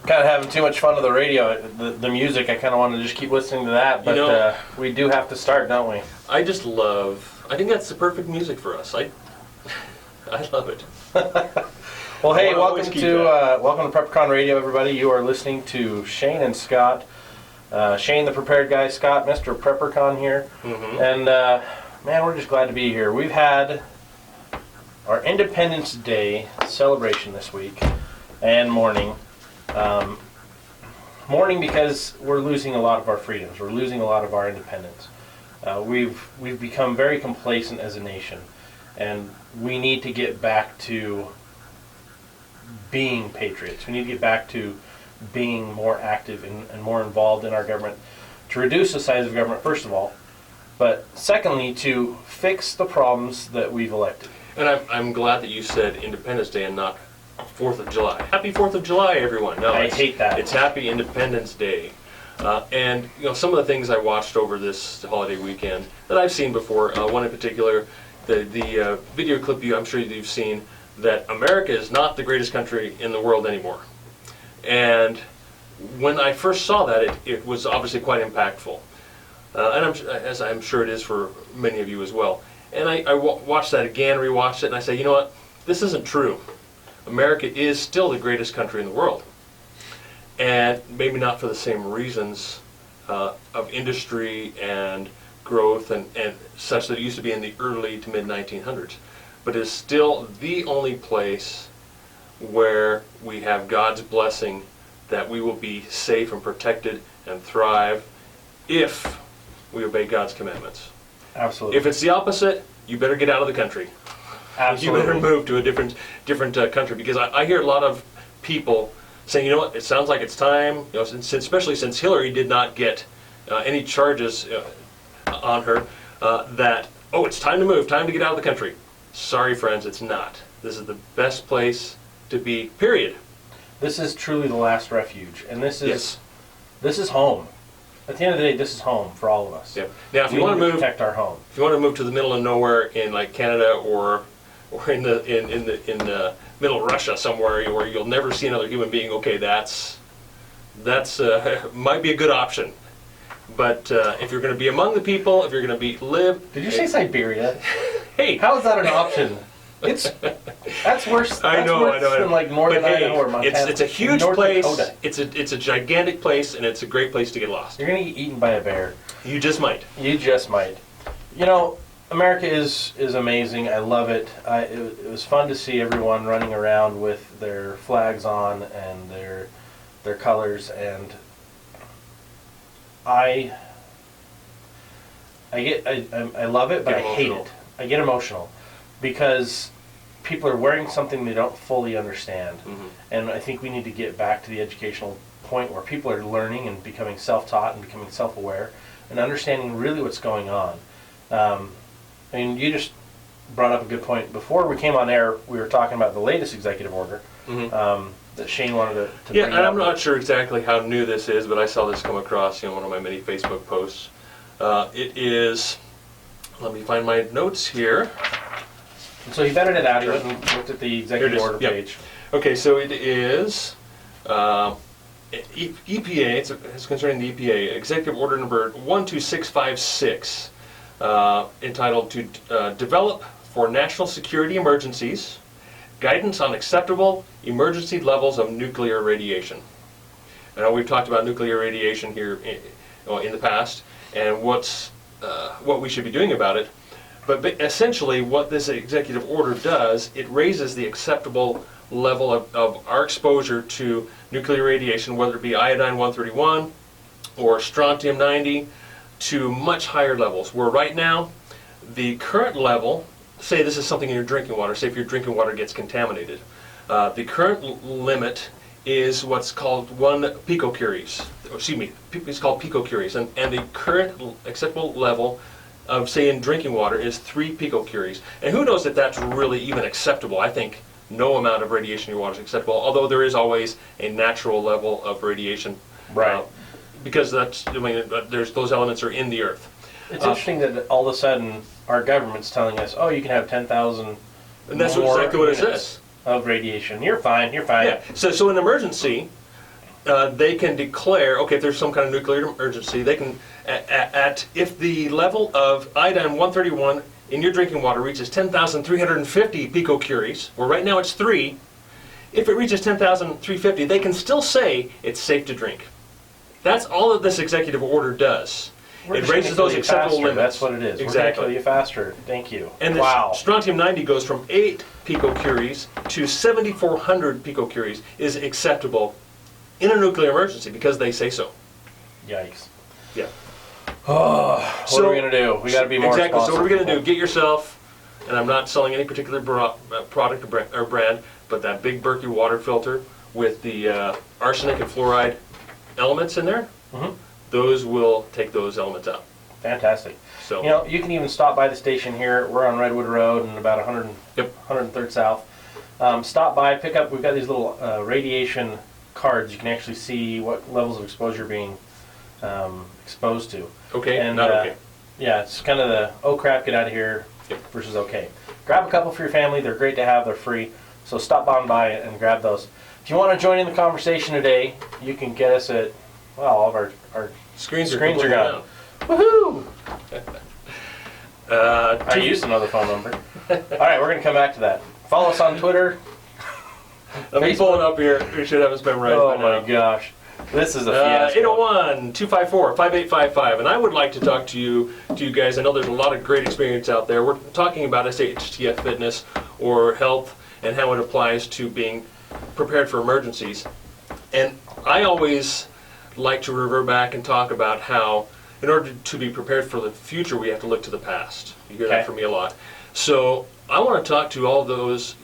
kind of having too much fun with the radio. The music, I kind of want to just keep listening to that, but we do have to start, don't we? I think that's the perfect music for us. I love it. Well, hey, welcome to PrepperCon Radio, everybody. You are listening to Shane and Scott. Shane, the prepared guy, Scott, Mr. PrepperCon here. Mm-hmm. And, man, we're just glad to be here. We've had our Independence Day celebration this week and morning. Morning because we're losing a lot of our freedoms. We're losing a lot of our independence. We've become very complacent as a nation, and we need to get back to being patriots. We need to get back to being more active and more involved in our government to reduce the size of government, first of all, but secondly, to fix the problems that we've elected. And I'm glad that you said Independence Day and not 4th of July. Happy 4th of July, everyone. No, I hate that. It's Happy Independence Day. And some of the things I watched over this holiday weekend that I've seen before, one in particular, the video clip I'm sure you've seen, that America is not the greatest country in the world anymore. And when I first saw that, it was obviously quite impactful. As I'm sure it is for many of you as well. And I watched that again, rewatched it, and I say, you know what? This isn't true. America is still the greatest country in the world. And maybe not for the same reasons of industry and growth and such that it used to be in the early to mid 1900s. But it's still the only place where we have God's blessing that we will be safe and protected and thrive if we obey God's commandments. Absolutely. If it's the opposite, you better get out of the country. Absolutely. You better move to a different country, because I hear a lot of people saying, you know what, it sounds like it's time, especially since Hillary did not get any charges on her, that, it's time to move, time to get out of the country. Sorry, friends, it's not. This is the best place to be, period. This is truly the last refuge, and this is home. At the end of the day, this is home for all of us. Yep. Now, if you want to move, protect our home. If you want to move to the middle of nowhere in like Canada or in the middle of Russia somewhere where you'll never see another human being, okay, that's might be a good option. But if you're going to be among the people, if you're going to live. Did you say Siberia? Hey, how is that an option? That's worse. I know. Than like northern Idaho or Montana. It's a huge place. Dakota. It's a gigantic place, and it's a great place to get lost. You're gonna get eaten by a bear. You just might. You just might. America is amazing. I love it. It was fun to see everyone running around with their flags on and their colors, and I love it, but I hate it. I get emotional because people are wearing something they don't fully understand. Mm-hmm. And I think we need to get back to the educational point where people are learning and becoming self-taught and becoming self-aware and understanding really what's going on. You just brought up a good point. Before we came on air, we were talking about the latest executive order that Shane wanted to bring up. Yeah, and I'm not sure exactly how new this is, but I saw this come across one of my many Facebook posts. It is, let me find my notes here. So he vetted it out. He went and looked at the executive order page. Okay, so it is EPA. It's concerning the EPA. Executive Order number 12656, entitled to develop for national security emergencies guidance on acceptable emergency levels of nuclear radiation. I know we've talked about nuclear radiation here in the past and what we should be doing about it. But essentially what this executive order does, it raises the acceptable level of our exposure to nuclear radiation, whether it be iodine-131 or strontium-90, to much higher levels. Where right now, the current level, say this is something in your drinking water, say if your drinking water gets contaminated, the current limit is what's called 1 picocuries. It's called picocuries, and the current acceptable level of, say, in drinking water is 3 picocuries. And who knows if that's really even acceptable? I think no amount of radiation in your water is acceptable, although there is always a natural level of radiation. Right. Because there's those elements are in the earth. It's interesting that all of a sudden our government's telling us, you can have 10,000 and that's exactly what it says. Of radiation. You're fine. Yeah. So in an emergency, they can declare, okay, if there's some kind of nuclear emergency, they can, if the level of iodine-131 in your drinking water reaches 10,350 picocuries, where right now it's 3, if it reaches 10,350, they can still say it's safe to drink. That's all that this executive order does. It raises those acceptable limits. That's what it is. Exactly. We're going to kill you faster. Thank you. And wow. strontium-90 goes from 8 picocuries to 7,400 picocuries is acceptable in a nuclear emergency because they say so. Yikes. Yeah. Oh, what are we going to do? We got to be more Exactly. responsible. So what are we going to do? Get yourself, and I'm not selling any particular product or brand, but that big Berkey water filter with the arsenic and fluoride elements in there, those will take those elements out. Fantastic. So, you know, you can even stop by the station here. We're on Redwood Road and about 103rd South. Stop by, pick up, we've got these little radiation cards. You can actually see what levels of exposure you're being exposed to. Okay, and not okay. Yeah, it's kind of the, oh crap, get out of here versus okay. Grab a couple for your family. They're great to have. They're free. So stop on by and grab those. If you want to join in the conversation today, you can get us at, well, all of our Screens are gone. down. Woohoo! I used another phone number. All right, we're going to come back to that. Follow us on Twitter. Let me pull it up here. We should have it memorized by now. Oh my gosh. This is a fiasco. 801-254-5855. And I would like to talk to you guys. I know there's a lot of great experience out there. We're talking about SHTF Fitness or health and how it applies to being prepared for emergencies. And I always like to revert back and talk about how in order to be prepared for the future, we have to look to the past. You hear that from me a lot. So I want to talk to all those,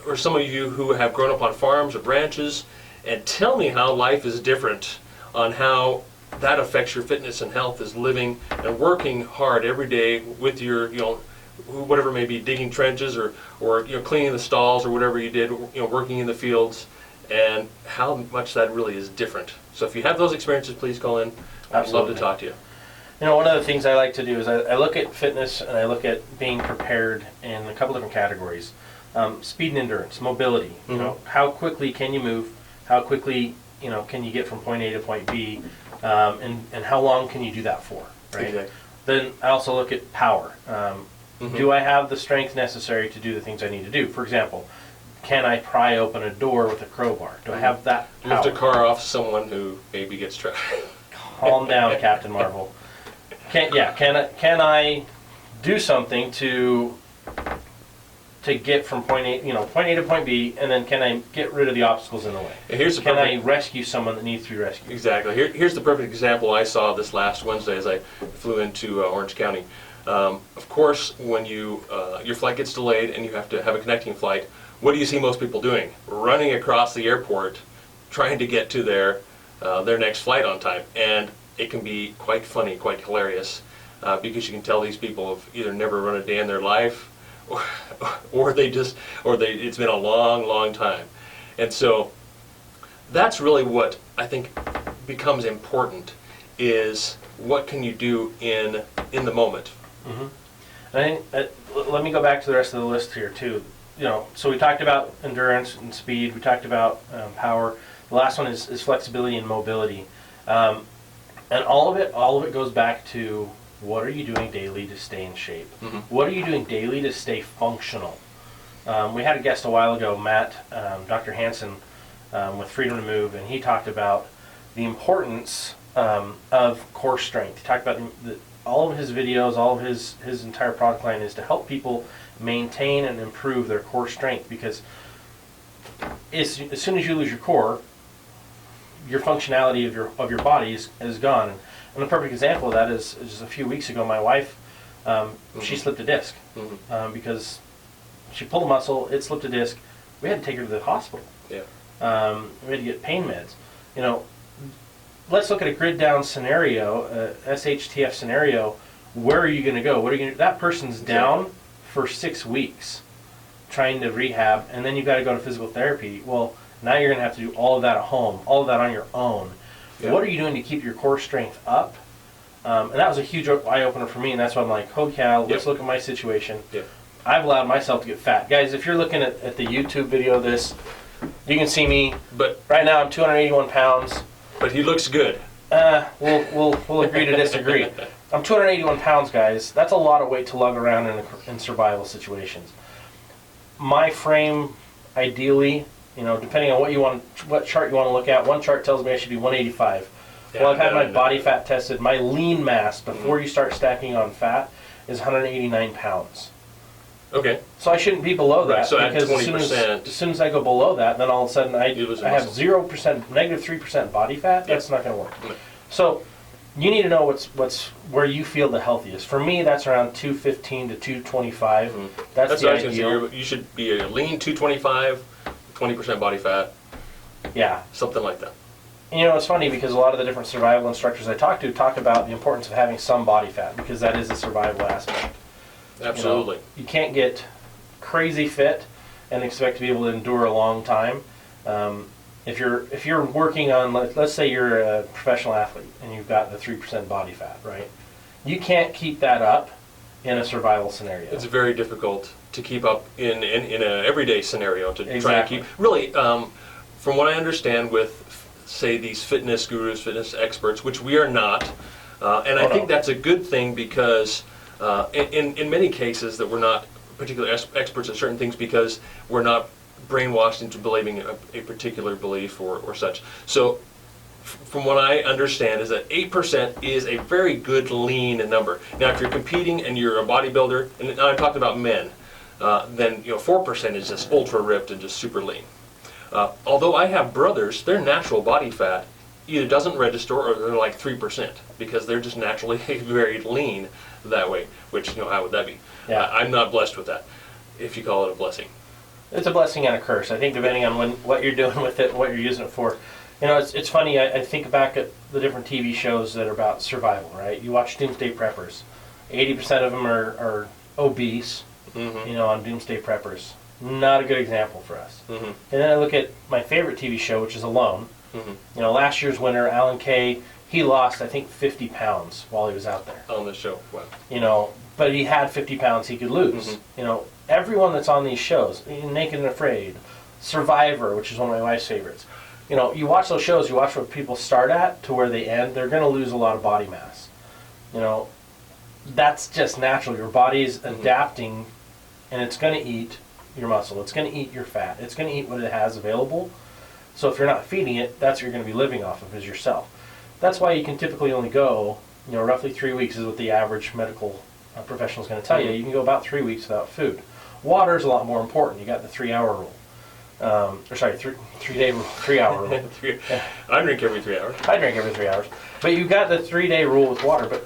or some of you who have grown up on farms or ranches, and tell me how life is different on how that affects your fitness and health as living and working hard every day with your, whatever it may be, digging trenches or cleaning the stalls or whatever you did, working in the fields, and how much that really is different. So if you have those experiences, please call in. I'd love to talk to you. You know, one of the things I like to do is I look at fitness and I look at being prepared in a couple different categories. Speed and endurance, mobility. You know, how quickly can you move? How quickly, can you get from point A to point B? And how long can you do that for? Right. Exactly. Then I also look at power. Do I have the strength necessary to do the things I need to do? For example, can I pry open a door with a crowbar? Do I have that power? Lift a car off someone who maybe gets trapped. Calm down, Captain Marvel. Can I do something to get from point A to point B, and then can I get rid of the obstacles in the way? Can I rescue someone that needs to be rescued? Exactly. Here's the perfect example I saw this last Wednesday as I flew into Orange County. Of course, when your flight gets delayed and you have to have a connecting flight, what do you see most people doing? Running across the airport, trying to get to their next flight on time. And it can be quite funny, quite hilarious, because you can tell these people have either never run a day in their life, or it's been a long, long time. And so that's really what I think becomes important, is what can you do in the moment. I think let me go back to the rest of the list here too. So we talked about endurance and speed. We talked about power. The last one is flexibility and mobility. And all of it goes back to, what are you doing daily to stay in shape? What are you doing daily to stay functional? We had a guest a while ago, Matt, Dr. Hansen, with Freedom to Move, and he talked about the importance of core strength. He talked about all of his videos, all of his entire product line is to help people maintain and improve their core strength, because as soon as you lose your core, your functionality of your body is gone. And a perfect example of that is just a few weeks ago, my wife, she slipped a disc because she pulled a muscle, it slipped a disc. We had to take her to the hospital. We had to get pain meds. Let's look at a grid down scenario, SHTF scenario. Where are you going to go? What are you going to do? That person's down for 6 weeks trying to rehab, and then you've got to go to physical therapy. Well, now you're going to have to do all of that at home, all of that on your own. What are you doing to keep your core strength up? And that was a huge eye-opener for me, and that's why I'm like, holy cow, let's look at my situation. I've allowed myself to get fat. Guys, if you're looking at the YouTube video of this, You can see me, But right now I'm 281 pounds. but he looks good. We'll agree to disagree. I'm 281 pounds, guys. That's a lot of weight to lug around in survival situations. My frame, ideally, depending on what chart you want to look at, one chart tells me I should be 185. Well, I've had my body fat tested. My lean mass, before you start stacking on fat, is 189 pounds. Okay. So I shouldn't be below that. Right, so at because 20%. as soon as I go below that, then all of a sudden I You lose have muscle. 0%, negative 3% body fat. That's not going to work. No. So you need to know what's where you feel the healthiest. For me, that's around 215 to 225. That's the what I was gonna ideal. say. You should be a lean 225, 20% body fat, Yeah. something like that. It's funny because a lot of the different survival instructors I talk to talk about the importance of having some body fat because that is a survival aspect. Absolutely. You can't get crazy fit and expect to be able to endure a long time. If you're working on, let's say you're a professional athlete and you've got the 3% body fat, right? You can't keep that up in a survival scenario. It's very difficult to keep up in an everyday scenario to try to Exactly. keep. Really, from what I understand with, say, these fitness gurus, fitness experts, which we are not, and I think that's a good thing because in many cases that we're not particular experts at certain things because we're not brainwashed into believing a particular belief or such. So from what I understand is that 8% is a very good lean number. Now if you're competing and you're a bodybuilder, and I'm talking about men, then 4% is just ultra ripped and just super lean. Although I have brothers, their natural body fat either doesn't register or they're like 3% because they're just naturally very lean that way, which, how would that be? Yeah. I'm not blessed with that, if you call it a blessing. It's a blessing and a curse. I think depending on what you're doing with it, what you're using it for. It's funny, I think back at the different TV shows that are about survival, right? You watch Doomsday Preppers. 80% of them are obese, on Doomsday Preppers. Not a good example for us. And then I look at my favorite TV show, which is Alone. Last year's winner, Alan Kay, he lost, I think, 50 pounds while he was out there. On the show, wow. But he had 50 pounds he could lose. Everyone that's on these shows, Naked and Afraid, Survivor, which is one of my wife's favorites. You watch those shows, you watch what people start at to where they end, they're going to lose a lot of body mass. That's just natural. Your body's adapting, and it's going to eat your muscle. It's going to eat your fat. It's going to eat what it has available. So if you're not feeding it, that's what you're going to be living off of is yourself. That's why you can typically only go, roughly 3 weeks is what the average medical professional is going to tell you. You can go about 3 weeks without food. Water is a lot more important. You got the 3-hour rule. 3-day rule, 3-hour rule. I drink every 3 hours. I drink every 3 hours. But you've got the 3-day rule with water. But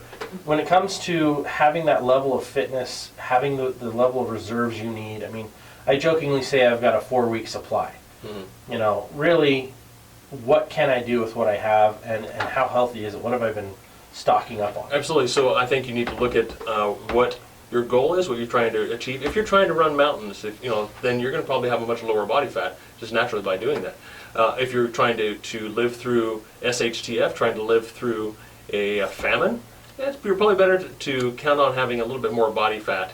when it comes to having that level of fitness, having the level of reserves you need, I jokingly say I've got a 4-week supply. Really, what can I do with what I have and how healthy is it? What have I been stocking up on? Absolutely. So I think you need to look at what your goal is, what you're trying to achieve. If you're trying to run mountains, then you're going to probably have a much lower body fat just naturally by doing that. If you're trying to live through SHTF, trying to live through a famine, you're probably better to count on having a little bit more body fat.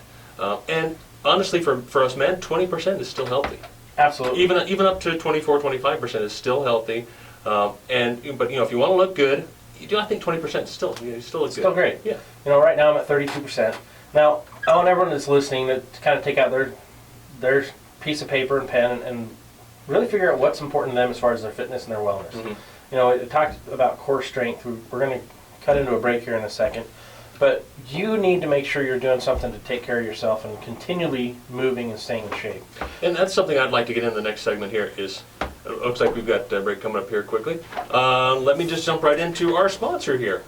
And honestly, for us men, 20% is still healthy. Absolutely. Even up to 24, 25% is still healthy. But if you want to look good, I think 20% is still look good. Still great. Yeah. Right now I'm at 32%. Now, I want everyone that's listening to kind of take out their piece of paper and pen and really figure out what's important to them as far as their fitness and their wellness. It talked about core strength. We're going to cut into a break here in a second. But you need to make sure you're doing something to take care of yourself and continually moving and staying in shape. And that's something I'd like to get in the next segment here is, it looks like we've got a break coming up here quickly. Let me just jump right into our sponsor here.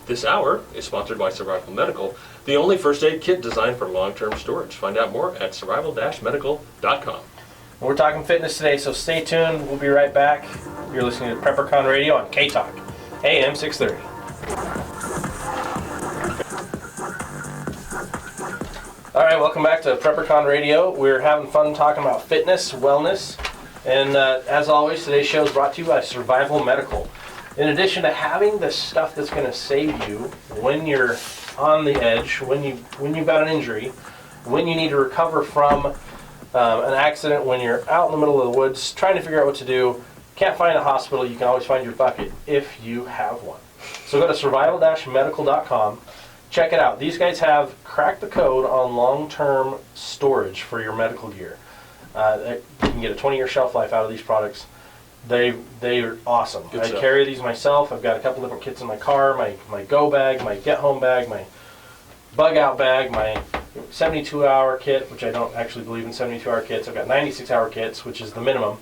This hour is sponsored by Survival Medical, the only first aid kit designed for long-term storage. Find out more at survival-medical.com. We're talking fitness today, so stay tuned. We'll be right back. You're listening to PrepperCon Radio on K-Talk, AM 630. All right, welcome back to PrepperCon Radio. We're having fun talking about fitness, wellness, and as always, today's show is brought to you by Survival Medical. In addition to having the stuff that's going to save you when you're on the edge, when you've got an injury, when you need to recover from an accident when you're out in the middle of the woods trying to figure out what to do, can't find a hospital, you can always find your bucket if you have one. So go to survival-medical.com. Check it out. These guys have cracked the code on long-term storage for your medical gear. You can get a 20-year shelf life out of these products. They are awesome. Good I stuff. carry these myself. I've got a couple different kits in my car, my go bag, my get home bag, my bug out bag, my 72-hour kit, which I don't actually believe in 72-hour kits. I've got 96-hour kits, which is the minimum.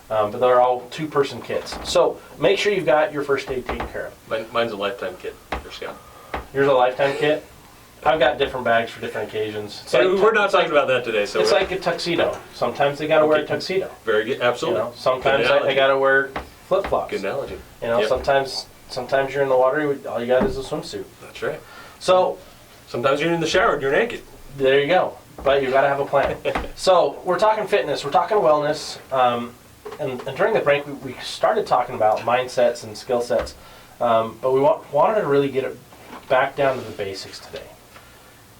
But they're all 2-person kits. So make sure you've got your first aid taken care of. Mine's a lifetime kit for Scott. Yours a lifetime kit? I've got different bags for different occasions. So we're not talking about that today. So it's like a tuxedo. Sometimes they got to wear a tuxedo. Very good, absolutely. You know, sometimes I got to wear flip flops. Good analogy. You know, Yep. sometimes you're in the water. All you got is a swimsuit. That's right. So Sometimes you're in the shower and you're naked. there you go. But you got to have a plan. So we're talking fitness. We're talking wellness. And during the break, we started talking about mindsets and skill sets. But we wanted to really get it back down to the basics today.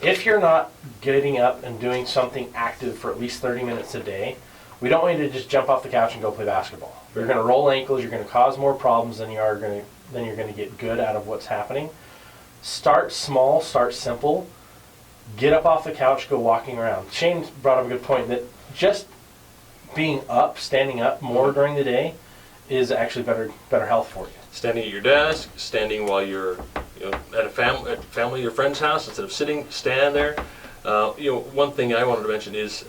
If you're not getting up and doing something active for at least 30 minutes a day, we don't want you to just jump off the couch and go play basketball. You're going to roll ankles. You're going to cause more problems than you're going to get good out of what's happening. Start small. Start simple. Get up off the couch. Go walking around. Shane brought up a good point that just being up, standing up more during the day is actually better health for you. Standing at your desk, standing while you're at a family or friend's house instead of sitting, stand there. One thing I wanted to mention is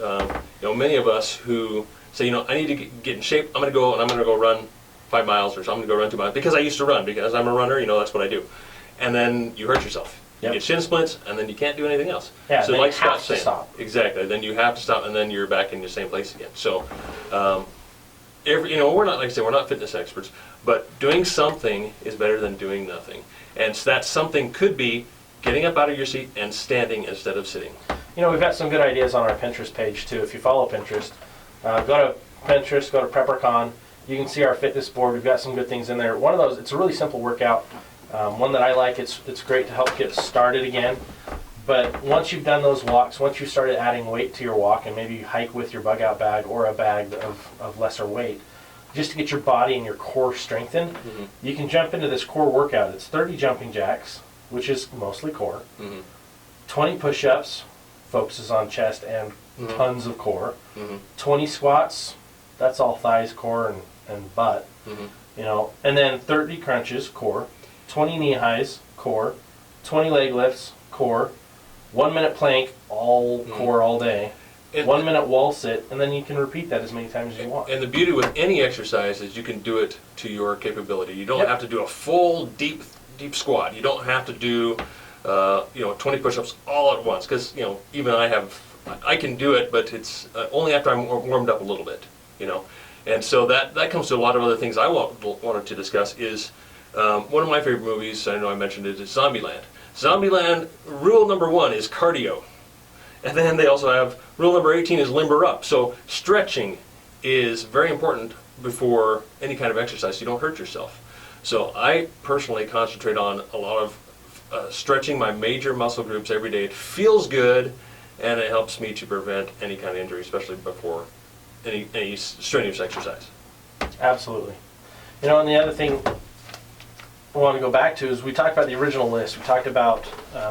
many of us who say, I need to get in shape. I'm going to go run 5 miles, or I'm going to go run 2 miles because I used to run, because I'm a runner. That's what I do. And then you hurt yourself. You get shin splints, and then you can't do anything else. Yeah, so then like you have Scott's to saying, stop. Exactly. Then you have to stop, and then you're back in the same place again. So, we're not, like I say, we're not fitness experts, but doing something is better than doing nothing. And so that something could be getting up out of your seat and standing instead of sitting. We've got some good ideas on our Pinterest page too. If you follow Pinterest, go to Pinterest, go to PrepperCon. You can see our fitness board. We've got some good things in there. One of those, it's a really simple workout. One that I like. It's great to help get started again. But once you've done those walks, once you started adding weight to your walk, and maybe you hike with your bug out bag or a bag of lesser weight, just to get your body and your core strengthened, you can jump into this core workout. It's 30 jumping jacks, which is mostly core, 20 push-ups, focuses on chest and tons of core, 20 squats, that's all thighs, core, and butt, and then 30 crunches, core, 20 knee highs, core, 20 leg lifts, core, 1 minute plank, all core all day, 1 minute wall sit, and then you can repeat that as many times as you want. And the beauty with any exercise is you can do it to your capability. You don't have to do a full deep squat. You don't have to do 20 push-ups all at once, because even I can do it, but it's only after I'm warmed up a little bit. And so that comes to a lot of other things I wanted to discuss. Is one of my favorite movies, I know I mentioned it, is Zombieland. Zombieland, rule number 1 is cardio. And then they also have rule number 18 is limber up. So stretching is very important before any kind of exercise. You don't hurt yourself. So I personally concentrate on a lot of stretching my major muscle groups every day. It feels good, and it helps me to prevent any kind of injury, especially before any strenuous exercise. Absolutely. And the other thing I want to go back to is we talked about the original list. We talked about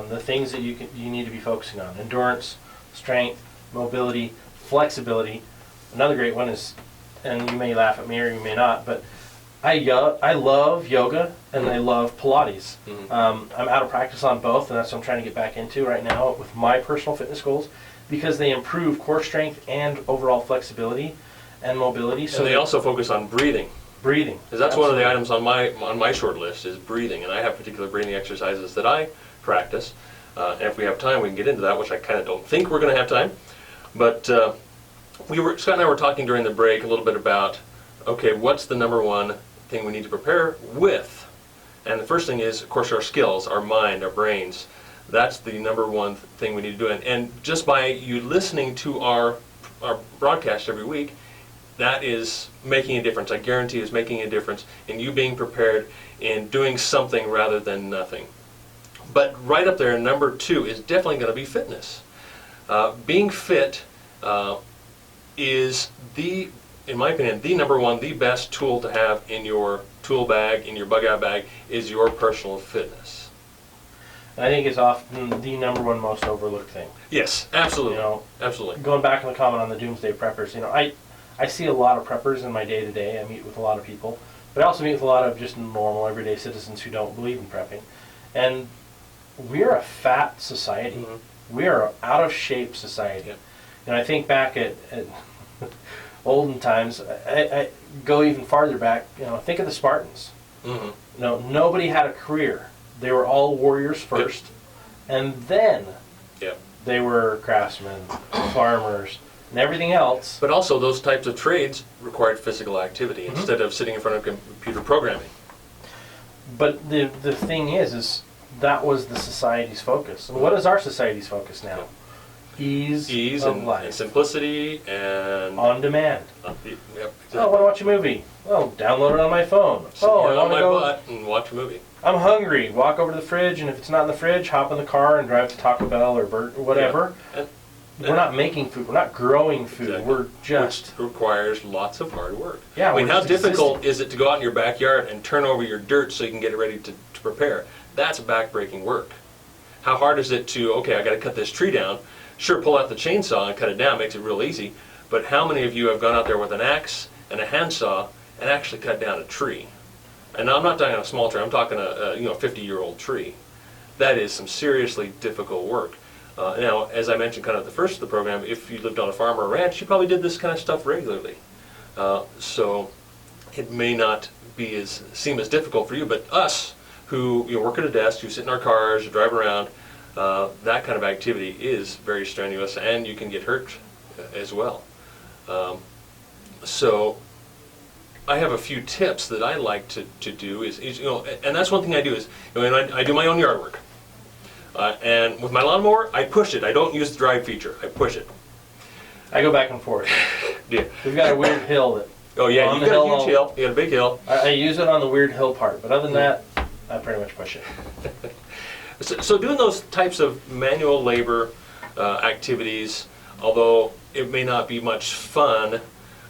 the things that you need to be focusing on: endurance, strength, mobility, flexibility. Another great one is, and you may laugh at me or you may not, but I love yoga and I love Pilates. I'm out of practice on both, and that's what I'm trying to get back into right now with my personal fitness goals, because they improve core strength and overall flexibility and mobility. So they also focus on breathing. Breathing. Because that's one of the items on my short list is breathing, and I have particular breathing exercises that I practice. And if we have time, we can get into that, which I kind of don't think we're going to have time. But Scott and I were talking during the break a little bit about, okay, what's the number one thing we need to prepare with? And the first thing is, of course, our skills, our mind, our brains. That's the number one thing we need to do. And just by you listening to our broadcast every week, that is making a difference. I guarantee is making a difference in you being prepared and doing something rather than nothing. But right up there, number 2 is definitely going to be fitness. Being fit is in my opinion, the number one, the best tool to have in your tool bag, in your bug out bag, is your personal fitness. I think it's often the number one most overlooked thing. Yes, absolutely. You know, absolutely. Going back to the comment on the doomsday preppers, I see a lot of preppers in my day-to-day. I meet with a lot of people, but I also meet with a lot of just normal, everyday citizens who don't believe in prepping. And we're a fat society. Mm-hmm. We are an out-of-shape society. Yep. And I think back at olden times, I go even farther back, think of the Spartans. Mm-hmm. Nobody had a career. They were all warriors first, and then they were craftsmen, farmers, and everything else. But also those types of trades required physical activity instead of sitting in front of computer programming. But the thing is that was the society's focus. And what is our society's focus now? Yeah. Ease of life. And simplicity and... On demand. Exactly. Oh, I want to watch a movie. Oh, download it on my phone. Sit I want to go... butt and watch a movie. I'm hungry. Walk over to the fridge, and if it's not in the fridge, hop in the car and drive to Taco Bell or Burt or whatever. Yeah. We're not making food. We're not growing food. Exactly. We're just... Which requires lots of hard work. Yeah, I mean, how difficult is it to go out in your backyard and turn over your dirt so you can get it ready to prepare? That's back-breaking work. How hard is it to, okay, I got to cut this tree down. Sure, pull out the chainsaw and cut it down, makes it real easy. But how many of you have gone out there with an axe and a handsaw and actually cut down a tree? And I'm not talking a small tree. I'm talking a 50-year-old tree. That is some seriously difficult work. Now, as I mentioned kind of at the first of the program, if you lived on a farm or a ranch, you probably did this kind of stuff regularly. So it may not seem as difficult for you, but us who work at a desk, who sit in our cars, who drive around, that kind of activity is very strenuous, and you can get hurt as well. So I have a few tips that I like to do, and that's one thing I do is, I do my own yard work. And with my lawnmower, I push it. I don't use the drive feature. I push it. I go back and forth. Yeah. We've got a weird hill that... Oh yeah, you've got a huge hill. You got a big hill. I use it on the weird hill part, but other than that, I pretty much push it. So doing those types of manual labor activities, although it may not be much fun,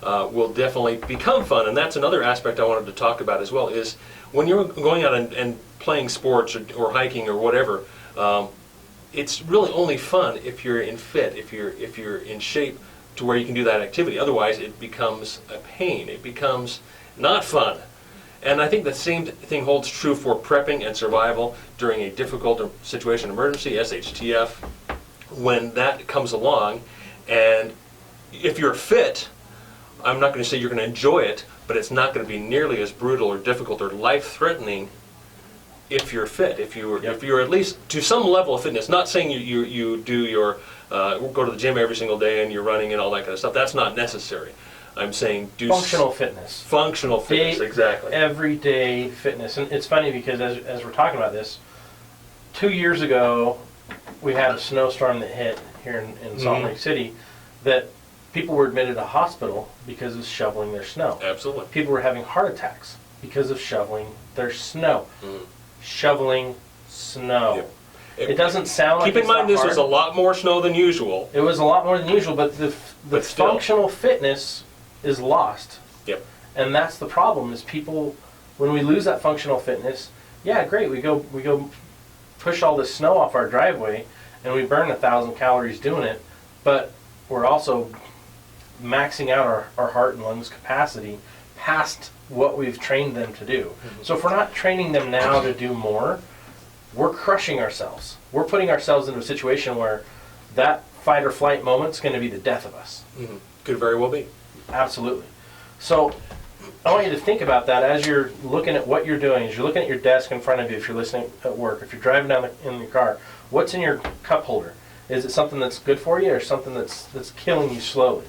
will definitely become fun. And that's another aspect I wanted to talk about as well, is when you're going out and playing sports or hiking or whatever, it's really only fun if you're if you're in shape to where you can do that activity. Otherwise, it becomes a pain. It becomes not fun. And I think the same thing holds true for prepping and survival during a difficult situation, emergency, SHTF, when that comes along. And if you're fit, I'm not going to say you're going to enjoy it, but it's not going to be nearly as brutal or difficult or life-threatening if you're fit, if you're at least to some level of fitness. Not saying you do your go to the gym every single day and you're running and all that kind of stuff. That's not necessary. I'm saying do functional fitness. Functional fitness, exactly. Everyday fitness. And it's funny because as we're talking about this, 2 years ago we had a snowstorm that hit here in Salt Lake City that people were admitted to hospital because of shoveling their snow. Absolutely. People were having heart attacks because of shoveling their snow. Shoveling snow. Yep. It doesn't sound like Keep in mind this was a lot more snow than usual. It was a lot more than usual, but the functional fitness is lost. Yep. And that's the problem, is people, when we lose that functional fitness, yeah, great, we go push all this snow off our driveway and we burn 1,000 calories doing it, but we're also maxing out our heart and lungs capacity past what we've trained them to do. So if we're not training them now to do more, we're crushing ourselves. We're putting ourselves into a situation where that fight or flight moment's going to be the death of us. Could very well be. Absolutely. So I want you to think about that as you're looking at what you're doing, as you're looking at your desk in front of you, if you're listening at work, if you're driving down in the car. What's in your cup holder? Is it something that's good for you or something that's killing you slowly?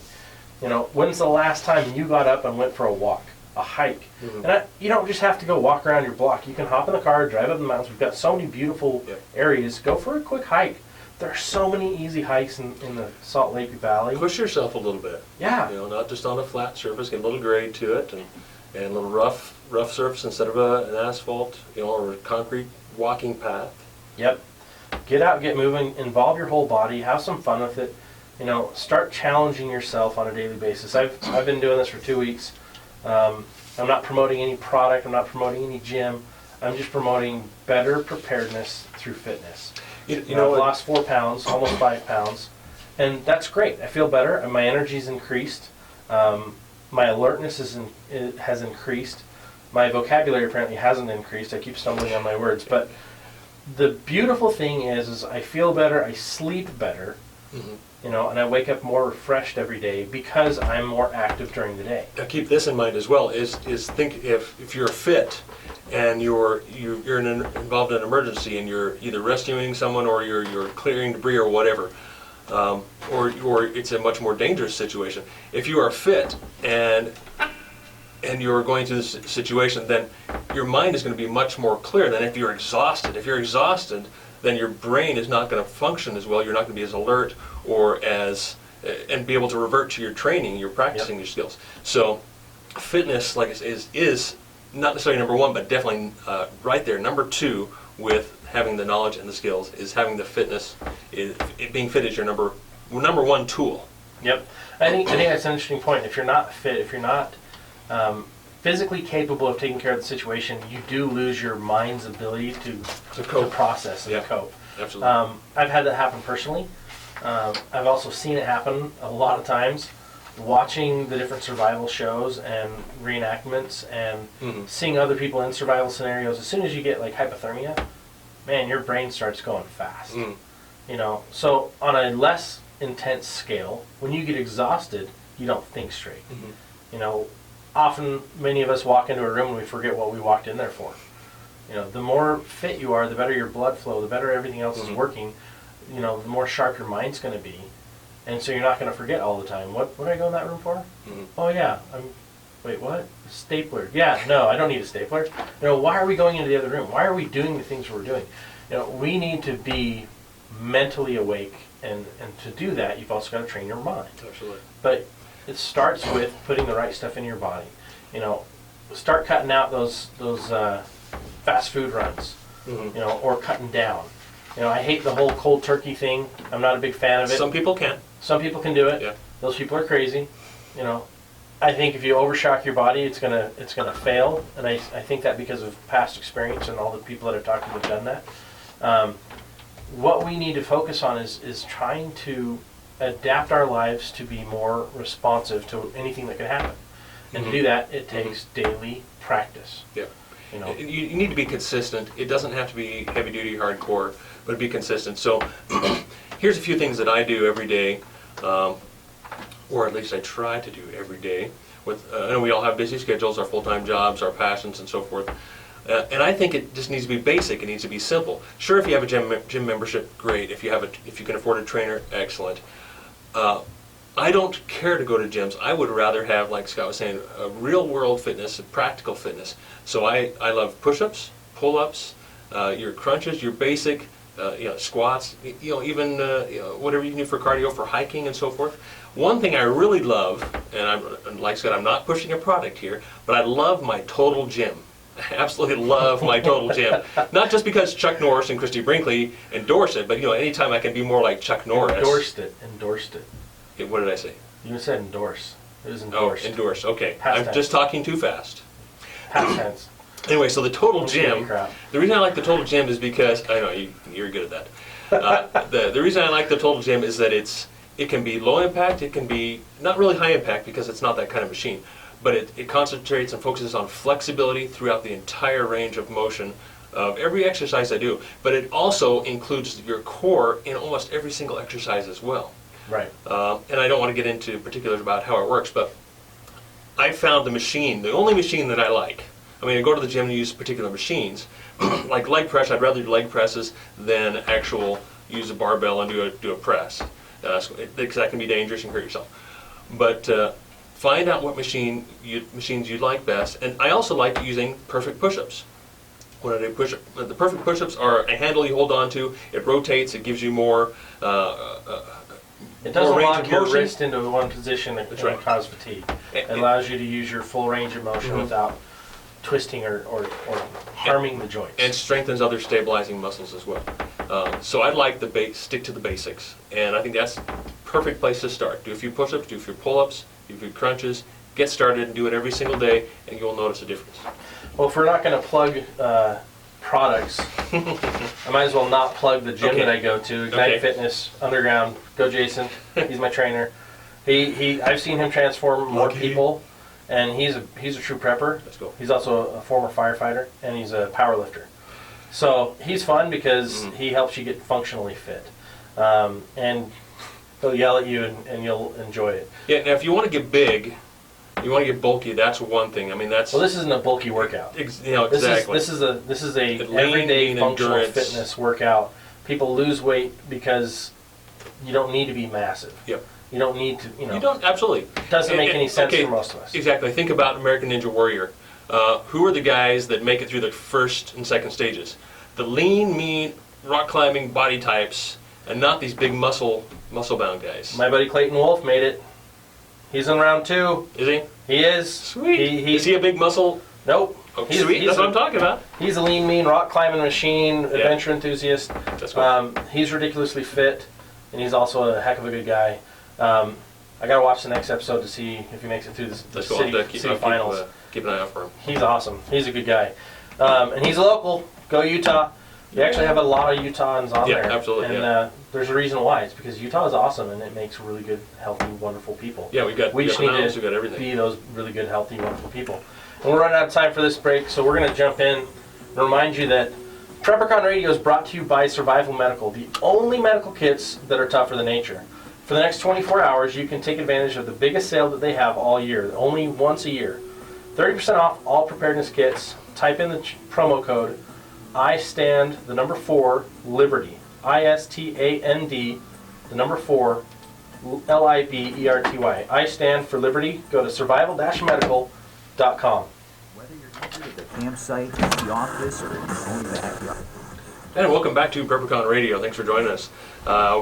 When's the last time you got up and went for a walk, a hike? And you don't just have to go walk around your block. You can hop in the car, drive up the mountains. We've got so many beautiful areas. Go for a quick hike. There are so many easy hikes in the Salt Lake Valley. Push yourself a little bit. Yeah. Not just on a flat surface. Get a little grade to it, and a little rough surface instead of an asphalt, or a concrete walking path. Yep. Get out, get moving, involve your whole body, have some fun with it. You know, start challenging yourself on a daily basis. I've been doing this for 2 weeks. I'm not promoting any product. I'm not promoting any gym. I'm just promoting better preparedness through fitness. You know, I've lost 4 pounds, almost 5 pounds, and that's great. I feel better, and my energy's increased. My alertness has increased. My vocabulary apparently hasn't increased. I keep stumbling on my words, but the beautiful thing is I feel better. I sleep better. You know, and I wake up more refreshed every day because I'm more active during the day. Now keep this in mind as well, is think if you're fit and you're involved in an emergency and you're either rescuing someone or you're clearing debris or whatever, or it's a much more dangerous situation. If you are fit and you're going through this situation, then your mind is going to be much more clear than if you're exhausted. If you're exhausted, then your brain is not going to function as well. You're not going to be as alert or and be able to revert to your training, your practicing your skills. So fitness, like I say, is not necessarily number one, but definitely right there. Number two, with having the knowledge and the skills, is having the fitness. Being fit is your number one tool. Yep. I think that's an interesting point. If you're not fit, if you're not physically capable of taking care of the situation, you do lose your mind's ability to process and cope. Absolutely. I've had that happen personally. I've also seen it happen a lot of times watching the different survival shows and reenactments and seeing other people in survival scenarios. As soon as you get like hypothermia, man, your brain starts going fast. You know, so on a less intense scale, when you get exhausted, you don't think straight. You know, often many of us walk into a room and we forget what we walked in there for. You know, the more fit you are, the better your blood flow, the better everything else is working. You know, the more sharp your mind's going to be, and so you're not going to forget all the time. What did I go in that room for? Oh yeah, wait, what? Stapler? Yeah, no, I don't need a stapler. You know, why are we going into the other room? Why are we doing the things we're doing? You know, we need to be mentally awake, and to do that, you've also got to train your mind. Absolutely. But it starts with putting the right stuff in your body. You know, start cutting out those fast food runs. You know, or cutting down. You know, I hate the whole cold turkey thing. I'm not a big fan of it. Some people can. Some people can do it. Yeah. Those people are crazy. You know, I think if you overshock your body, it's gonna fail. And I think that because of past experience and all the people that I've talked to have done that. What we need to focus on is trying to adapt our lives to be more responsive to anything that can happen. And to do that, it takes daily practice. Yeah. You know, you need to be consistent. It doesn't have to be heavy duty, hardcore, but be consistent. So here's a few things that I do every day, or at least I try to do every day. I know we all have busy schedules, our full-time jobs, our passions, and so forth. And I think it just needs to be basic. It needs to be simple. Sure, if you have a gym membership, great. If you can afford a trainer, excellent. I don't care to go to gyms. I would rather have, like Scott was saying, a real-world fitness, a practical fitness. So I love push-ups, pull-ups, your crunches, your basic, squats, even whatever you can do for cardio, for hiking and so forth. One thing I really love, and like Scott, I'm not pushing a product here, but I love my Total Gym. I absolutely love my Total Gym. Not just because Chuck Norris and Christy Brinkley endorse it, but anytime I can be more like Chuck Norris. Endorsed it. What did I say? You said endorse. It was endorsed. Oh, endorsed. Okay. Past I'm tense. just talking too fast. Past tense. Anyway, so the Total Don't Gym. say crap. The reason I like the Total Gym is because I know you're good at that. The reason I like the Total Gym is that it can be low impact. It can be not really high impact because it's not that kind of machine. But it concentrates and focuses on flexibility throughout the entire range of motion of every exercise I do. But it also includes your core in almost every single exercise as well. Right. And I don't want to get into particulars about how it works, but I found the only machine that I like. I mean, I go to the gym and use particular machines. Like leg press, I'd rather do leg presses than use a barbell and do a press. Because that can be dangerous and hurt yourself. But find out what machines you like best. And I also like using perfect push-ups. When I do push-ups, the perfect push-ups are a handle you hold on to. It rotates. It gives you more. It doesn't range lock of your motion. wrist into one position and That's right. cause fatigue. It allows you to use your full range of motion without twisting or harming the joints. And strengthens other stabilizing muscles as well. So I'd like stick to the basics, and I think that's perfect place to start. Do a few push-ups, do a few pull-ups, do a few crunches, get started and do it every single day, and you'll notice a difference. Well, if we're not going to plug products, I might as well not plug the gym that I go to, Ignite Fitness, Underground. Go Jason, he's my trainer. I've seen him transform more people, and he's a true prepper. Let's go. He's also a former firefighter, and he's a power lifter. So he's fun because he helps you get functionally fit. And he'll yell at you and you'll enjoy it. Yeah, now if you want to get big, you want to get bulky, that's one thing. I mean, that's... Well, this isn't a bulky workout. Exactly. This is a everyday functional endurance. fitness workout. People lose weight because you don't need to be massive. Yep. You don't need to, You don't, absolutely. It doesn't make any sense for most of us. Exactly. Think about American Ninja Warrior. Who are the guys that make it through the first and second stages? The lean, mean, rock climbing body types, and not these big muscle-bound guys. My buddy Clayton Wolf made it. He's in round 2. Is he? He is. Sweet. Is he a big muscle? Nope. Oh, sweet. That's what I'm talking about. He's a lean, mean, rock climbing machine, adventure enthusiast. That's cool. He's ridiculously fit, and he's also a heck of a good guy. I gotta watch the next episode to see if he makes it through the city finals. Keep an eye out for him. He's awesome. He's a good guy, and he's a local. Go Utah. We actually have a lot of Utahns on there. Yeah, absolutely. And there's a reason why. It's because Utah is awesome, and it makes really good, healthy, wonderful people. Yeah, we just need to be those really good, healthy, wonderful people. And we're running out of time for this break, so we're going to jump in and remind you that PrepperCon Radio is brought to you by Survival Medical, the only medical kits that are tougher than nature. For the next 24 hours, you can take advantage of the biggest sale that they have all year, only once a year. 30% off all preparedness kits. Type in the promo code I-STAND4 Liberty. I-S-T-A-N-D 4 L-I-B-E-R-T-Y. I stand for Liberty. Go to survival-medical.com. Whether you're near the campsite, the office, or in your own backyard. And welcome back to PrepperCon Radio. Thanks for joining us.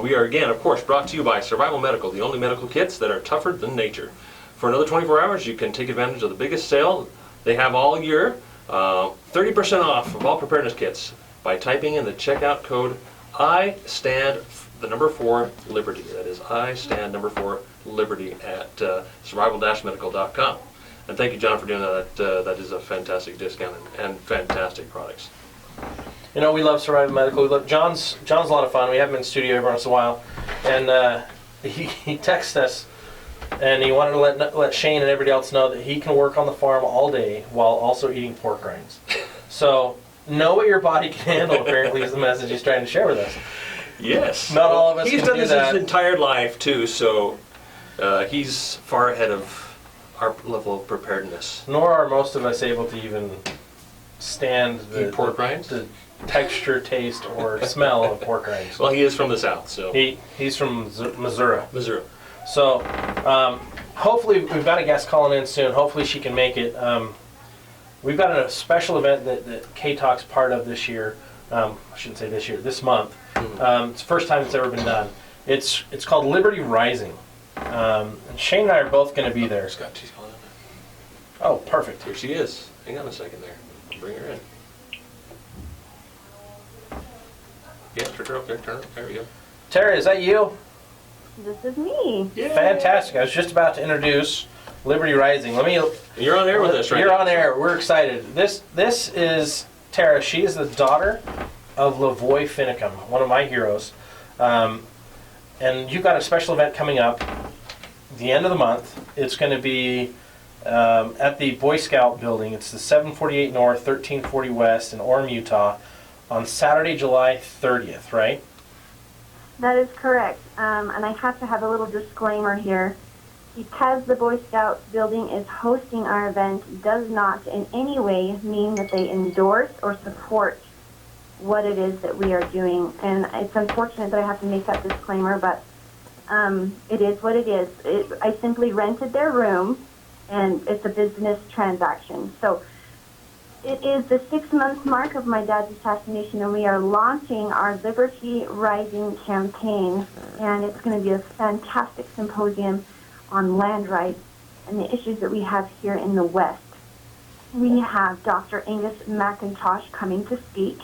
We are again, of course, brought to you by Survival Medical, the only medical kits that are tougher than nature. For another 24 hours, you can take advantage of the biggest sale they have all year. 30% off of all preparedness kits by typing in the checkout code I-STAND4 Liberty. That is I-STAND4 Liberty at survival-medical.com. And thank you, John, for doing that. That is a fantastic discount and fantastic products. You know, we love Survival Medical. We love John's a lot of fun. We have him in the studio every once in a while, and he texts us, and he wanted to let Shane and everybody else know that he can work on the farm all day while also eating pork rinds. So know what your body can handle. Apparently, is the message he's trying to share with us. Yes. Not all of us. He's can done do this that. his entire life too, so he's far ahead of our level of preparedness. Nor are most of us able to even stand the pork rinds? the texture, taste, or smell of pork rinds. Well, he is from the South, so. He's from Missouri. Missouri. So, hopefully, we've got a guest calling in soon. Hopefully she can make it. We've got a special event that K-Talk's part of this year. I shouldn't say this year, this month. It's the first time it's ever been done. It's called Liberty Rising. And Shane and I are both going to be there. Scott, she's calling in there. Oh, perfect. Here she is. Hang on a second there. Bring her in. Yeah, turn her up there. Turn her up. There we go. Tara, is that you? This is me. Yay. Fantastic. I was just about to introduce Liberty Rising. You're on air with us right now. You're on air. We're excited. This is Tara. She is the daughter of Lavoy Finicum, one of my heroes. And you've got a special event coming up the end of the month. It's going to be at the Boy Scout building. It's the 748 North, 1340 West in Orem, Utah, on Saturday, July 30th, right? That is correct. And I have to have a little disclaimer here. Because the Boy Scout building is hosting our event does not in any way mean that they endorse or support what it is that we are doing. And it's unfortunate that I have to make that disclaimer, but it is what it is. I simply rented their room, and it's a business transaction. So it is the 6-month mark of my dad's assassination, and we are launching our Liberty Rising campaign, and it's going to be a fantastic symposium on land rights and the issues that we have here in the West. we have Dr. Angus McIntosh coming to speak.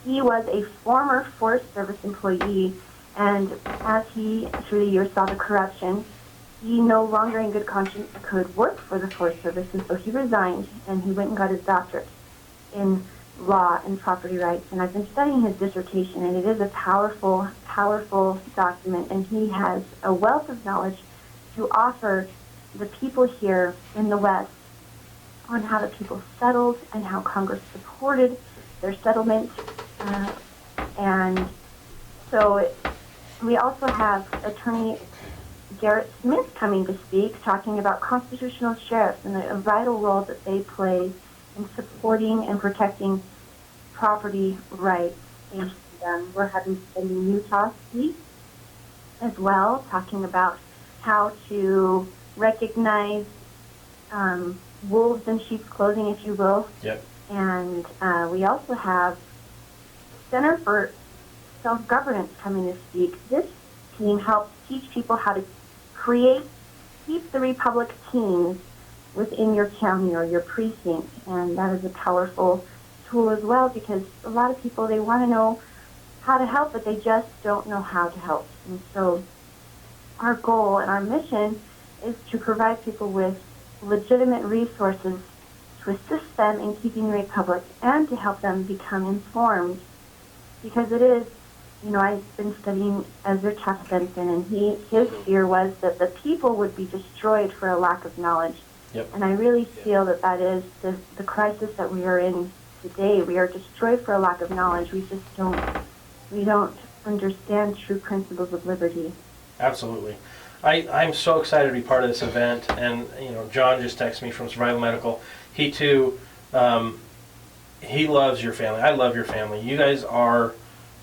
He was a former Forest Service employee, and as he, through the years, saw the corruption, he no longer in good conscience could work for the Forest Service, and so he resigned, and he went and got his doctorate in law and property rights. And I've been studying his dissertation, and it is a powerful, powerful document, and he has a wealth of knowledge to offer the people here in the West on how the people settled and how Congress supported their settlement. And so we also have Attorney Garrett Smith coming to speak, talking about constitutional sheriffs and the vital role that they play in supporting and protecting property rights. And we're having somebody in Utah speak as well, talking about how to recognize wolves in sheep's clothing, if you will. Yep. And we also have Center for Self-Governance coming to speak. This team helps teach people how to keep the Republic teams within your county or your precinct, and that is a powerful tool as well, because a lot of people, they want to know how to help, but they just don't know how to help. And so our goal and our mission is to provide people with legitimate resources to assist them in keeping the Republic and to help them become informed, because it is, you know, I've been studying Ezra Taft Benson, and his fear was that the people would be destroyed for a lack of knowledge. Yep. And I really feel that that is the crisis that we are in today. We are destroyed for a lack of knowledge. We don't understand true principles of liberty. Absolutely. I'm so excited to be part of this event, and you know, John just texted me from Survival Medical. He too, he loves your family. I love your family. You guys are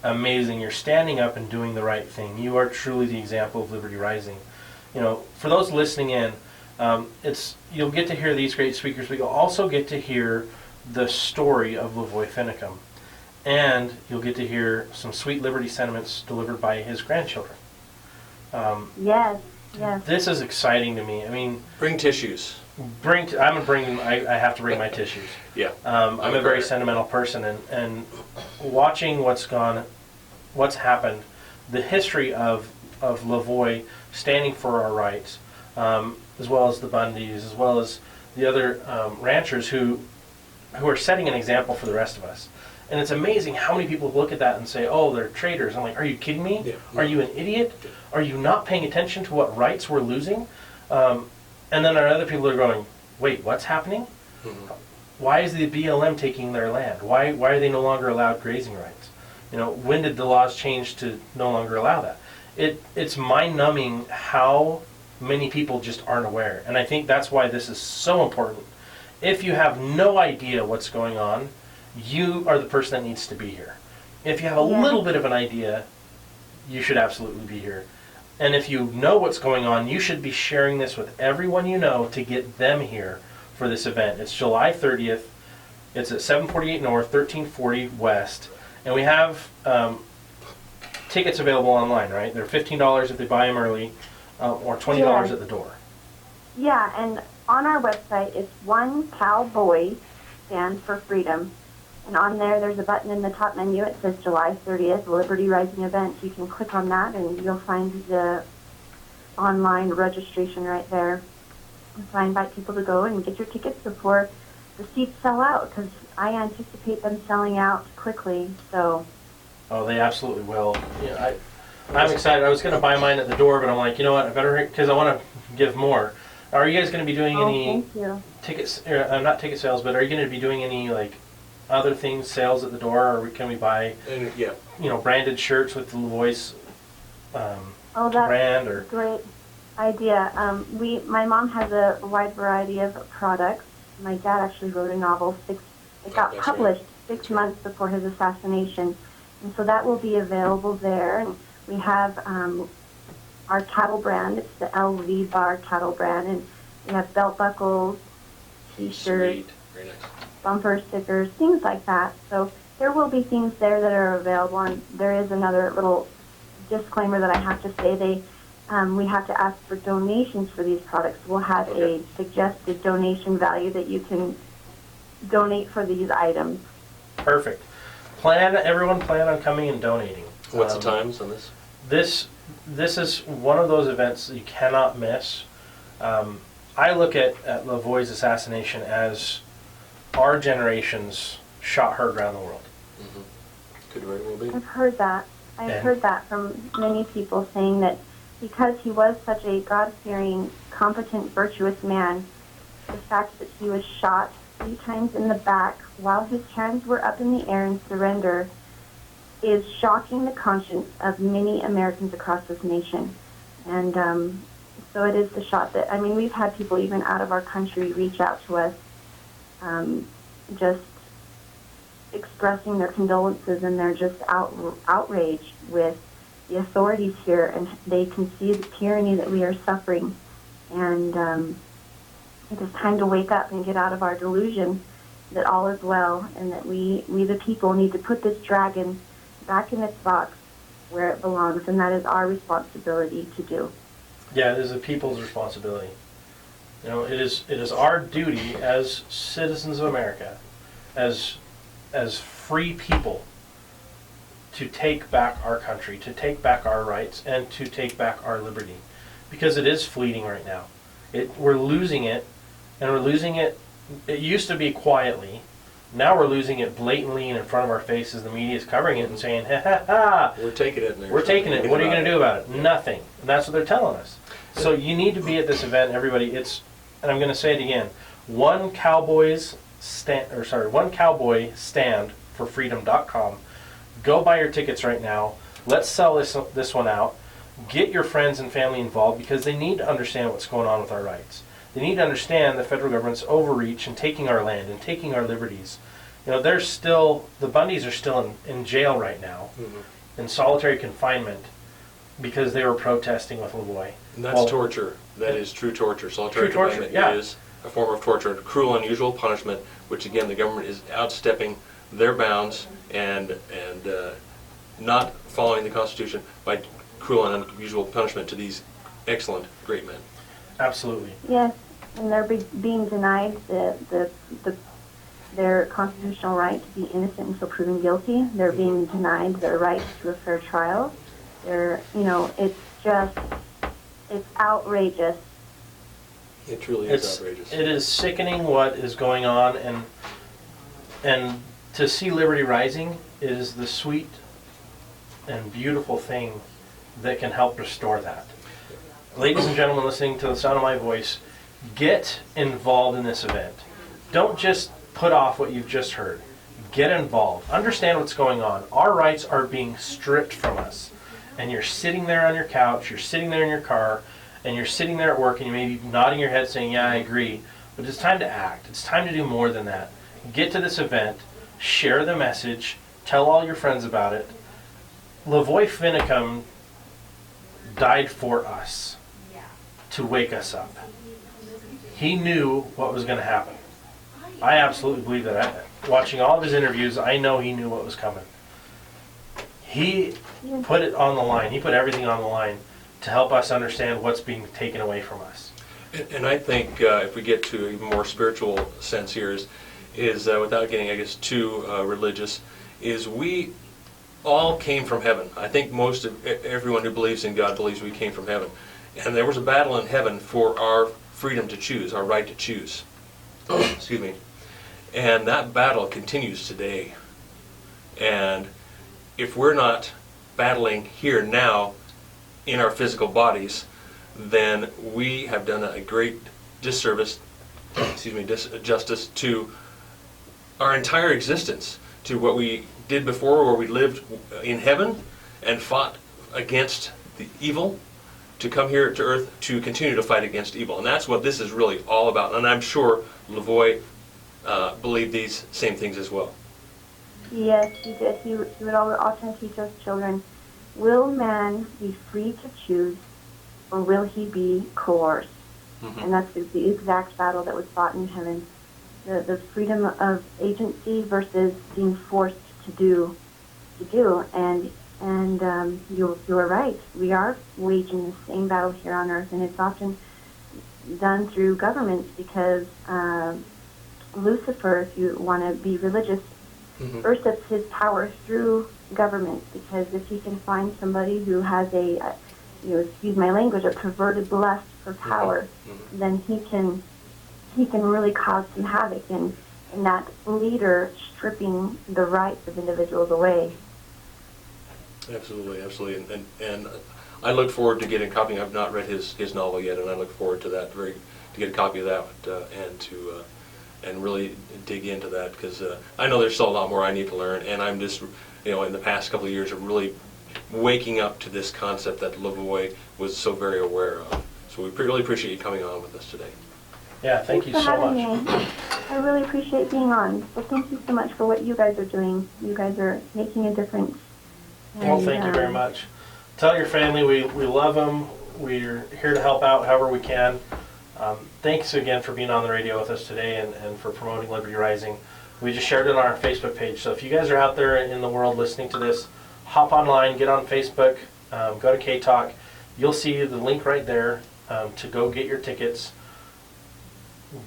amazing. You're standing up and doing the right thing. You are truly the example of Liberty Rising. You know, for those listening in, you'll get to hear these great speakers, but you'll also get to hear the story of Lavoy Finicum, and you'll get to hear some sweet Liberty sentiments delivered by his grandchildren. Yes. This is exciting to me. I mean, Bring tissues. I have to bring my tissues. Yeah. I'm a very sentimental person, and watching what's happened, the history of Lavoy standing for our rights, as well as the Bundys, as well as the other ranchers who are setting an example for the rest of us. And it's amazing how many people look at that and say, oh, they're traitors. I'm like, are you kidding me? Yeah. Are you an idiot? Are you not paying attention to what rights we're losing? And then there are other people that are going, wait, what's happening? Mm-hmm. Why is the BLM taking their land? Why are they no longer allowed grazing rights? You know, when did the laws change to no longer allow that? It's mind-numbing how many people just aren't aware. And I think that's why this is so important. If you have no idea what's going on, you are the person that needs to be here. If you have a little bit of an idea, you should absolutely be here. And if you know what's going on, you should be sharing this with everyone you know to get them here for this event. It's July 30th. It's at 748 North, 1340 West. And we have tickets available online, right? They're $15 if they buy them early, or $20 at the door. Yeah, and on our website, it's One Cowboy Stand for Freedom. And on there's a button in the top menu. It says July 30th, Liberty Rising event. You can click on that, and you'll find the online registration right there. So I invite people to go and get your tickets before the seats sell out, because I anticipate them selling out quickly. So. Oh, they absolutely will. Yeah, I'm excited. I was going to buy mine at the door, but I'm like, you know what? I better, because I want to give more. Are you guys going to be doing any tickets? Not ticket sales, but are you going to be doing any like other things, sales at the door, or can we buy, branded shirts with the Lavoy brand? Or great idea. My mom has a wide variety of products. My dad actually wrote a novel. It got published 6 months before his assassination, and so that will be available there. And we have our cattle brand. It's the LV Bar cattle brand, and we have belt buckles, T-shirts, very nice, bumper stickers, things like that. So there will be things there that are available. And there is another little disclaimer that I have to say. We have to ask for donations for these products. We'll have a suggested donation value that you can donate for these items. Perfect. Everyone plan on coming and donating. What's the times on this? This is one of those events that you cannot miss. I look at Lavoy's assassination as our generation's shot heard around the world. Mm-hmm. Could very well be. I've heard that. I've heard that from many people saying that because he was such a God-fearing, competent, virtuous man, the fact that he was shot 3 times in the back while his hands were up in the air in surrender is shocking the conscience of many Americans across this nation. And so it is the shot that, I mean, we've had people even out of our country reach out to us just expressing their condolences, and they're just outraged with the authorities here, and they can see the tyranny that we are suffering. And it is time to wake up and get out of our delusion that all is well, and that we the people need to put this dragon back in its box where it belongs, and that is our responsibility to do. Yeah, it is the people's responsibility. You know, it is our duty as citizens of America, as free people, to take back our country, to take back our rights, and to take back our liberty, because it is fleeting right now. We're losing it, and we're losing it. It used to be quietly. Now we're losing it blatantly and in front of our faces. The media is covering it and saying, ha ha ha. We're taking it. We're taking it. What are you going to do about it? Nothing. And that's what they're telling us. So you need to be at this event, everybody. And I'm going to say it again. One cowboy stand for freedom.com. Go buy your tickets right now. Let's sell this one out. Get your friends and family involved, because they need to understand what's going on with our rights. They need to understand the federal government's overreach and taking our land and taking our liberties. You know, the Bundys are still in jail right now, in solitary confinement, because they were protesting with Lavoy. And that's torture. That is true torture. Solitary confinement is a form of torture, cruel, unusual punishment, which again the government is outstepping their bounds and not following the Constitution by cruel and unusual punishment to these excellent, great men. Absolutely. Yes, and they're being denied their constitutional right to be innocent until proven guilty. They're being denied their right to a fair trial. It's outrageous. It truly is outrageous. It is sickening what is going on, and to see liberty rising is the sweet and beautiful thing that can help restore that. Ladies and gentlemen listening to the sound of my voice, get involved in this event. Don't just put off what you've just heard. Get involved. Understand what's going on. Our rights are being stripped from us. And you're sitting there on your couch, you're sitting there in your car, and you're sitting there at work, and you may be nodding your head saying, yeah, I agree. But it's time to act. It's time to do more than that. Get to this event, share the message, tell all your friends about it. Lavoy Finicum died for us, to wake us up. He knew what was going to happen. I absolutely believe that. Watching all of his interviews, I know he knew what was coming. He put it on the line. He put everything on the line to help us understand what's being taken away from us. And I think if we get to a even more spiritual sense here is without getting, I guess, too religious, is we all came from heaven. I think most of everyone who believes in God believes we came from heaven. And there was a battle in heaven for our freedom to choose, our right to choose. Excuse me. And that battle continues today. And if we're not battling here now in our physical bodies, then we have done a great disservice, disjustice to our entire existence, to what we did before, where we lived in heaven and fought against the evil, to come here to earth to continue to fight against evil. And that's what this is really all about. And I'm sure Lavoy believed these same things as well. Yes, he did. He would often teach us children, will man be free to choose, or will he be coerced? Mm-hmm. And that's the exact battle that was fought in heaven. The freedom of agency versus being forced to do. And you are right. We are waging the same battle here on earth, and it's often done through governments because Lucifer, if you want to be religious, worships his power through government, because if he can find somebody who has excuse my language, a perverted lust for power, then he can really cause some havoc in that leader stripping the rights of individuals away. Absolutely, absolutely, and I look forward to getting a copy. I've not read his novel yet, and I look forward to that to get a copy of that and really dig into that, because I know there's still a lot more I need to learn, and I'm just in the past couple of years of really waking up to this concept that Lavoy was so very aware of. So we really appreciate you coming on with us today. Yeah, thank you Thanks so for much. having me. I really appreciate being on. So thank you so much for what you guys are doing. You guys are making a difference. Well, thank you very much. Tell your family we love them. We're here to help out however we can. Thanks again for being on the radio with us today and for promoting Liberty Rising. We just shared it on our Facebook page. So if you guys are out there in the world listening to this, hop online, get on Facebook, go to K-Talk. You'll see the link right there to go get your tickets.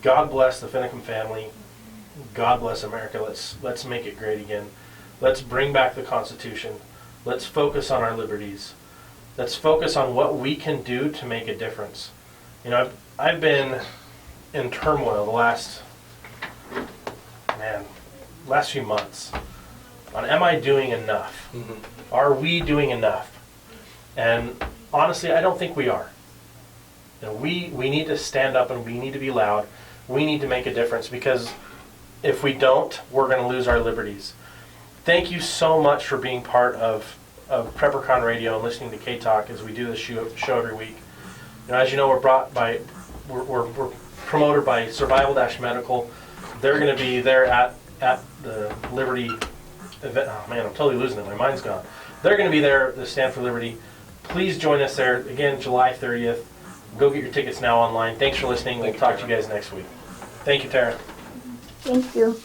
God bless the Finicum family. God bless America. Let's make it great again. Let's bring back the Constitution. Let's focus on our liberties. Let's focus on what we can do to make a difference. I've been in turmoil the last few months on, am I doing enough? Are we doing enough? And honestly, I don't think we are. We need to stand up and we need to be loud. We need to make a difference, because if we don't, we're going to lose our liberties. Thank you so much for being part of PrepperCon Radio and listening to K-Talk as we do this show every week. As you know, we're promoted by Survival-Medical. They're going to be there at the Liberty event. Oh man, I'm totally losing it. My mind's gone. They're going to be there at the Stand for Liberty. Please join us there again, July 30th. Go get your tickets now online. Thanks for listening. We'll talk to you guys next week. Thank you, Tara. Thank you.